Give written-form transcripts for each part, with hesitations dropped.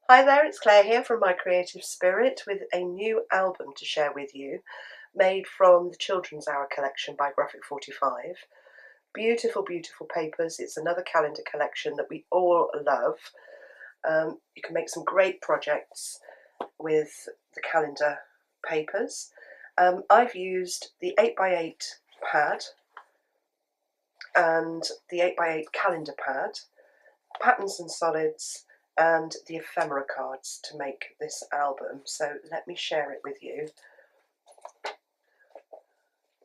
Hi there, it's Claire here from My Creative Spirit with a new album to share with you, made from the Children's Hour collection by Graphic 45. Beautiful, beautiful papers. It's another calendar collection that we all love. You can make some great projects with the calendar papers. I've used the 8x8 pad and the 8x8 calendar pad, patterns and solids, and the ephemera cards to make this album. So let me share it with you.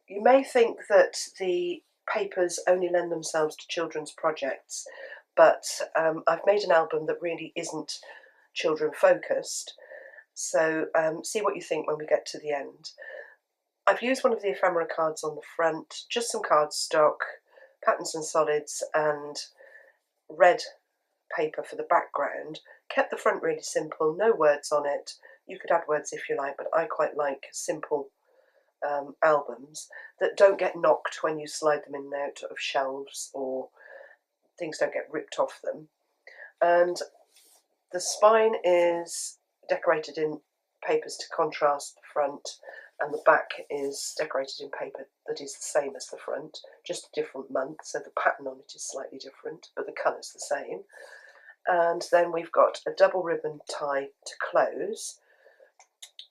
You may think that the papers only lend themselves to children's projects, but I've made an album that really isn't children focused. So see what you think when we get to the end. I've used one of the ephemera cards on the front, just some cardstock, patterns and solids, and red paper for the background. Kept the front really simple, no words on it. You could add words if you like, but I quite like simple albums that don't get knocked when you slide them in and out of shelves, or things don't get ripped off them. And the spine is decorated in papers to contrast the front, and the back is decorated in paper that is the same as the front, just a different month, so the pattern on it is slightly different, but the colour's the same. And then we've got a double ribbon tie to close,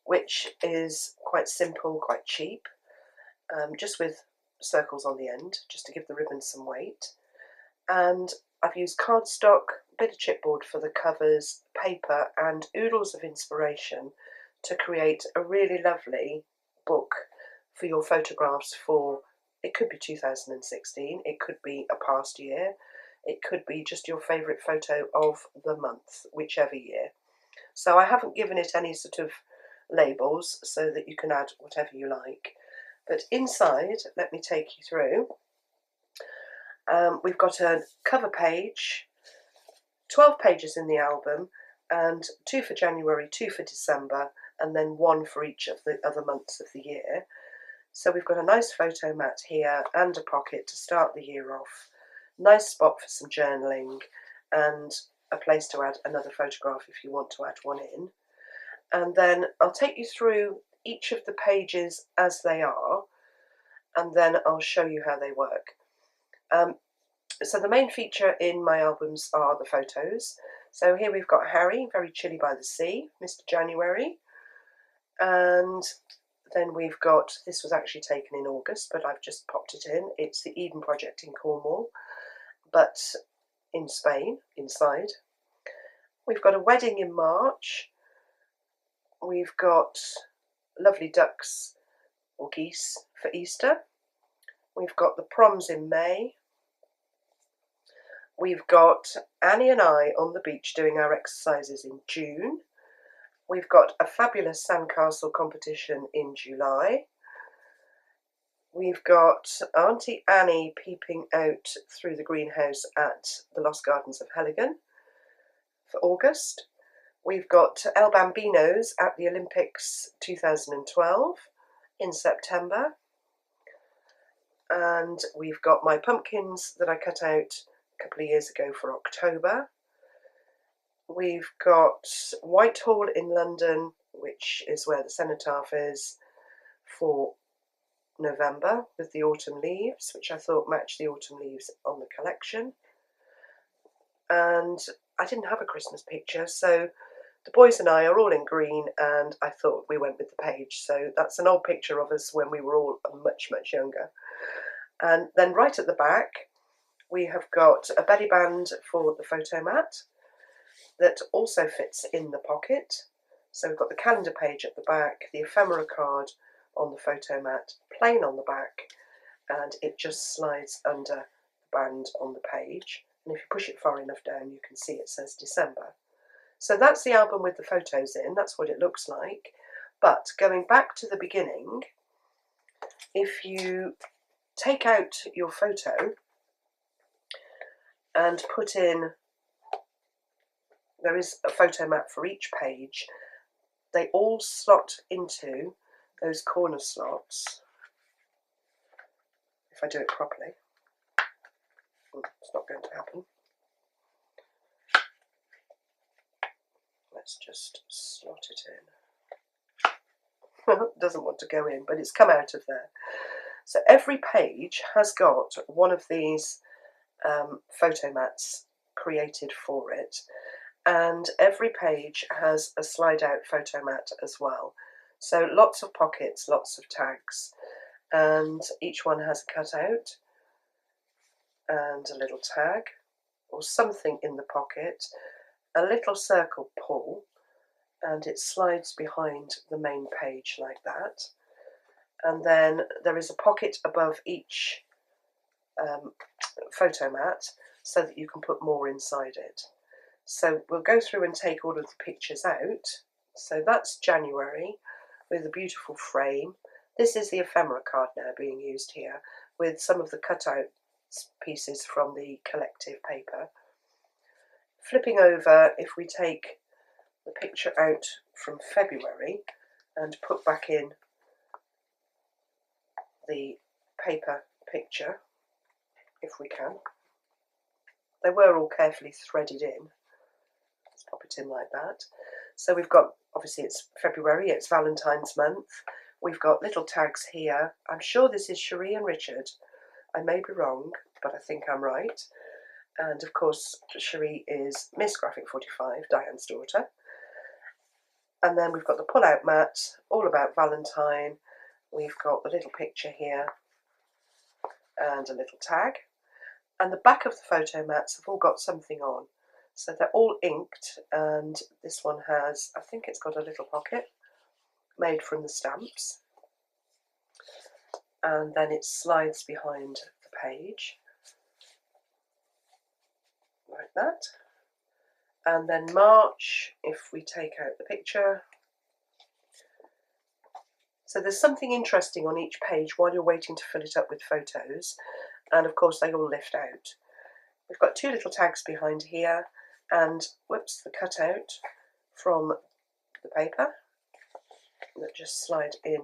which is quite simple, quite cheap, just with circles on the end, just to give the ribbon some weight. And I've used cardstock, a bit of chipboard for the covers, paper, and oodles of inspiration to create a really lovely book for your photographs for, it could be 2016, it could be a past year, it could be just your favourite photo of the month, whichever year. So I haven't given it any sort of labels so that you can add whatever you like. But inside, let me take you through. We've got a cover page, 12 pages in the album, and 2 for January, 2 for December, and then 1 for each of the other months of the year. So we've got a nice photo mat here and a pocket to start the year off. Nice spot for some journaling, and a place to add another photograph if you want to add one in. And then I'll take you through each of the pages as they are, and then I'll show you how they work. So the main feature in my albums are the photos. So here we've got Harry, very chilly by the sea, Mr. January. And then we've got, this was actually taken in August, but I've just popped it in. It's the Eden Project in Cornwall, but in Spain, inside. We've got a wedding in March. We've got lovely ducks or geese for Easter. We've got the proms in May. We've got Annie and I on the beach doing our exercises in June. We've got a fabulous sandcastle competition in July. We've got Auntie Annie peeping out through the greenhouse at the Lost Gardens of Heligan for August. We've got El Bambinos at the Olympics 2012 in September. And we've got my pumpkins that I cut out a couple of years ago for October. We've got Whitehall in London, which is where the cenotaph is, for November, with the autumn leaves, which I thought matched the autumn leaves on the collection. And I didn't have a Christmas picture, so the boys and I are all in green, and I thought we went with the page. So that's an old picture of us when we were all much, much younger. And then right at the back, we have got a belly band for the photo mat that also fits in the pocket. So we've got the calendar page at the back, the ephemera card on the photo mat, plain on the back, and it just slides under the band on the page. And if you push it far enough down, you can see it says December. So that's the album with the photos in, that's what it looks like. But going back to the beginning, if you take out your photo and put in, there is a photo mat for each page, they all slot into those corner slots. If I do it properly, it's not going to happen. Let's just slot it in. Doesn't want to go in, but it's come out of there. So every page has got one of these photo mats created for it, and every page has a slide out photo mat as well. So lots of pockets, lots of tags, and each one has a cutout and a little tag or something in the pocket, a little circle pull, and it slides behind the main page like that. And then there is a pocket above each photo mat so that you can put more inside it. So we'll go through and take all of the pictures out. So that's January with a beautiful frame. This is the ephemera card now being used here with some of the cutout pieces from the collective paper. Flipping over, if we take the picture out from February and put back in the paper picture, if we can. They were all carefully threaded in. Let's pop it in like that. So we've got, obviously it's February, it's Valentine's month. We've got little tags here. I'm sure this is Cherie and Richard. I may be wrong, but I think I'm right. And of course, Cherie is Miss Graphic 45, Diane's daughter. And then we've got the pull-out mat, all about Valentine. We've got the little picture here and a little tag. And the back of the photo mats have all got something on. So they're all inked, and this one has, I think it's got a little pocket made from the stamps. And then it slides behind the page, like that. And then March, if we take out the picture. So there's something interesting on each page while you're waiting to fill it up with photos. And of course they all lift out. We've got two little tags behind here and, whoops, the cutout from the paper that just slide in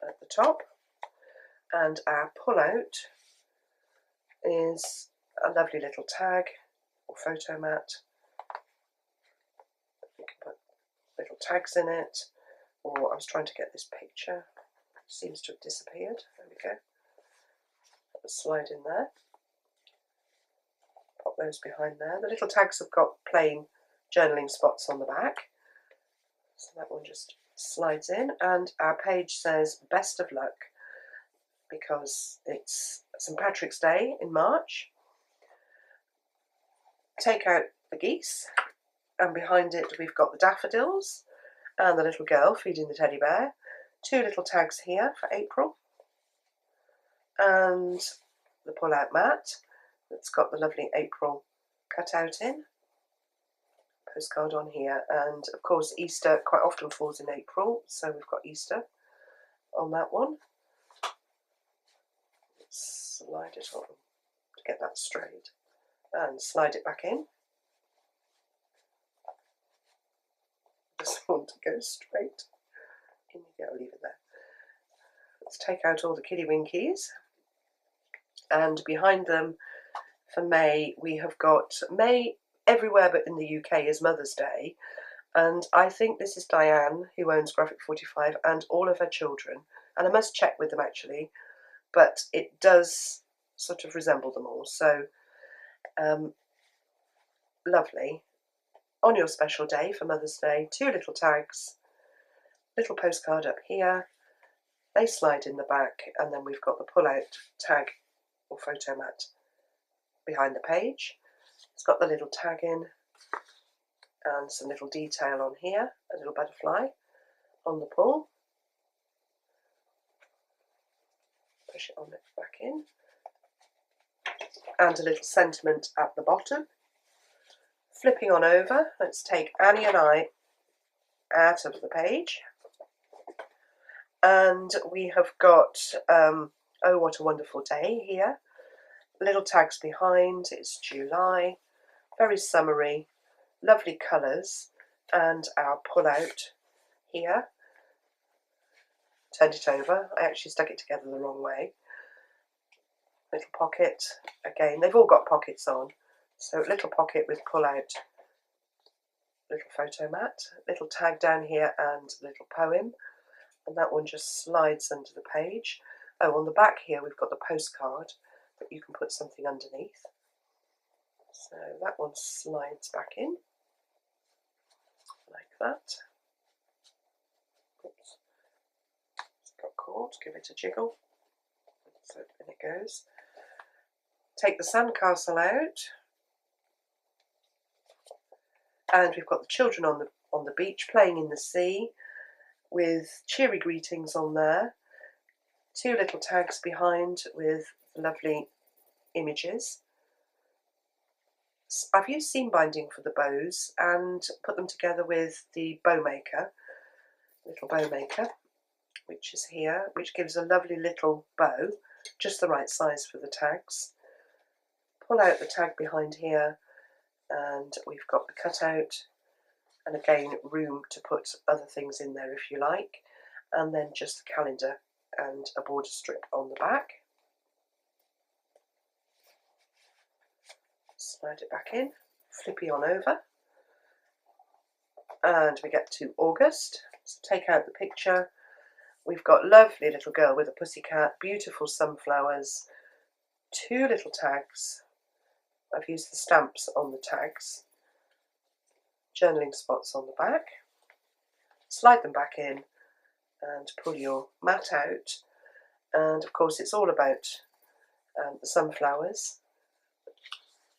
at the top. And our pull-out is a lovely little tag or photo mat. You can put little tags in it, or I was trying to get this picture. It seems to have disappeared. There we go. Put the slide in there. Pop those behind there. The little tags have got plain journaling spots on the back. So that one just slides in, and our page says best of luck because it's St. Patrick's Day in March. Take out the geese, and behind it we've got the daffodils and the little girl feeding the teddy bear. Two little tags here for April, and the pull-out mat that's got the lovely April cut out in. Postcard on here, and of course Easter quite often falls in April, so we've got Easter on that one. Slide it on to get that straight and slide it back in. Doesn't want to go straight. In you go, leave it there. Let's take out all the Kiddie Winkies, and behind them for May we have got May everywhere but in the UK is Mother's Day, and I think this is Diane who owns Graphic 45 and all of her children, and I must check with them actually, but it does sort of resemble them all. So lovely. On your special day for Mother's Day, two little tags, little postcard up here, they slide in the back, and then we've got the pull-out tag or photo mat behind the page. It's got the little tag in and some little detail on here, a little butterfly on the pull. Push it on it back in. And a little sentiment at the bottom. Flipping on over, let's take Annie and I out of the page. And we have got, oh what a wonderful day here. Little tags behind, it's July, very summery, lovely colours, and our pull-out here. Turned it over, I actually stuck it together the wrong way. Little pocket, again, they've all got pockets on, so little pocket with pull-out little photo mat, little tag down here and a little poem, and that one just slides under the page. Oh, on the back here we've got the postcard that you can put something underneath. So that one slides back in, like that. Oops, it's got caught, give it a jiggle. So in it goes. Take the sandcastle out, and we've got the children on the beach playing in the sea with cheery greetings on there. Two little tags behind with lovely images. I've used seam binding for the bows and put them together with the bow maker, little bow maker, which is here, which gives a lovely little bow, just the right size for the tags. Pull out the tag behind here, and we've got the cutout, and again room to put other things in there if you like, and then just the calendar and a border strip on the back. Slide it back in, flippy on over, and we get to August. So take out the picture. We've got lovely little girl with a pussycat, beautiful sunflowers, two little tags. I've used the stamps on the tags, journaling spots on the back. Slide them back in and pull your mat out, and of course it's all about the sunflowers.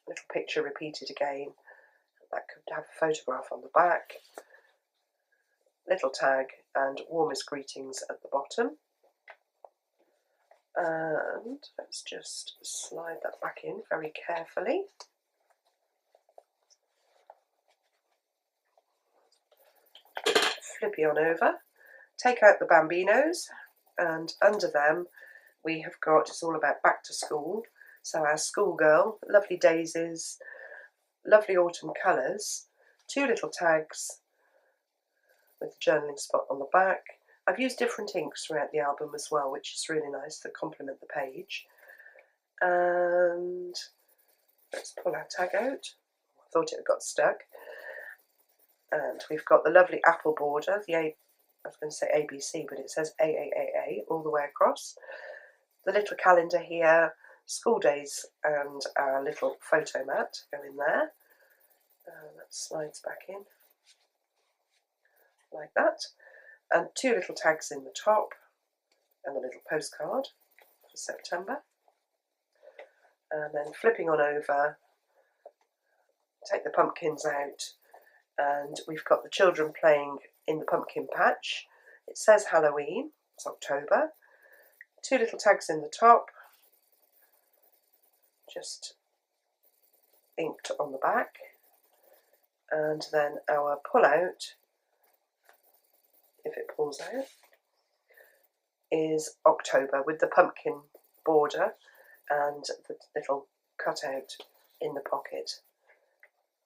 Little picture repeated again. That could have a photograph on the back. Little tag and warmest greetings at the bottom. And let's just slide that back in very carefully. Flippy on over. Take out the bambinos, and under them we have got, it's all about back to school. So our schoolgirl, lovely daisies, lovely autumn colours, two little tags with the journaling spot on the back. I've used different inks throughout the album as well, which is really nice to complement the page. And let's pull our tag out. I thought it had got stuck. And we've got the lovely apple border, I was going to say ABC, but it says AAAA all the way across. The little calendar here, school days, and our little photo mat go in there. That slides back in like that. And two little tags in the top, and a little postcard for September. And then flipping on over, take the pumpkins out, and we've got the children playing in the pumpkin patch. It says Halloween, it's October. Two little tags in the top, just inked on the back. And then our pull out, if it pulls out, is October with the pumpkin border and the little cutout in the pocket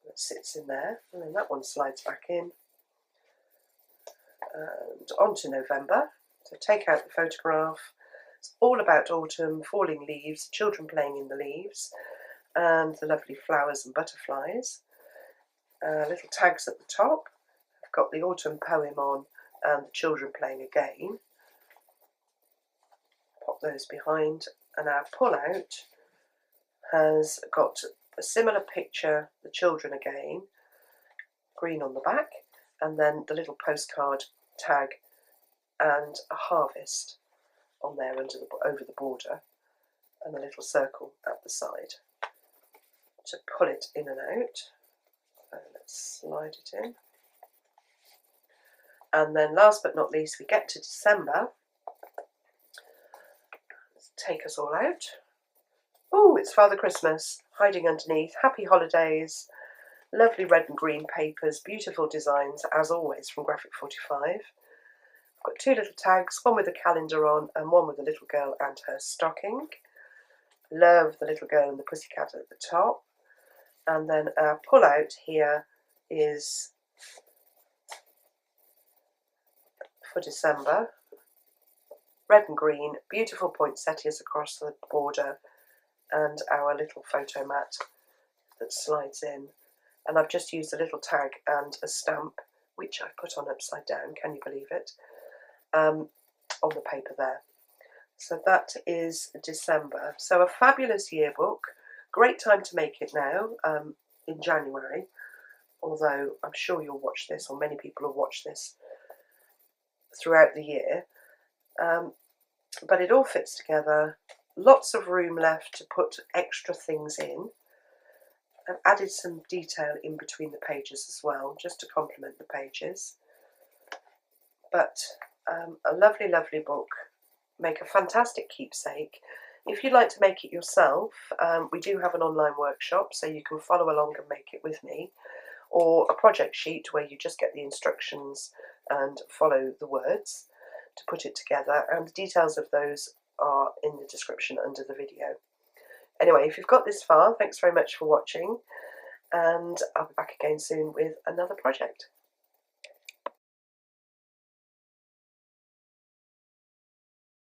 that sits in there, and then that one slides back in. And on to November. So take out the photograph. It's all about autumn, falling leaves, children playing in the leaves, and the lovely flowers and butterflies. Little tags at the top. I've got the autumn poem on and the children playing again. Pop those behind, and our pull out has got a similar picture, the children again, green on the back, and then the little postcard tag and a harvest on there over the border, and a little circle at the side to pull it in and out. So let's slide it in. And then last but not least, we get to December. Let's take us all out. Oh, it's Father Christmas hiding underneath. Happy holidays. Lovely red and green papers, beautiful designs as always from Graphic 45. I've got two little tags, one with a calendar on and one with a little girl and her stocking. Love the little girl and the pussycat at the top. And then our pull out here is for December. Red and green, beautiful poinsettias across the border, and our little photo mat that slides in. and I've just used a little tag and a stamp, which I put on upside down, can you believe it, on the paper there. So that is December. So a fabulous yearbook. Great time to make it now, in January, although I'm sure you'll watch this, or many people will watch this throughout the year. But it all fits together. Lots of room left to put extra things in. I've added some detail in between the pages as well, just to complement the pages. But a lovely, lovely book. Make a fantastic keepsake. If you'd like to make it yourself, we do have an online workshop, so you can follow along and make it with me, or a project sheet where you just get the instructions and follow the words to put it together, and the details of those are in the description under the video. Anyway, if you've got this far, thanks very much for watching, and I'll be back again soon with another project.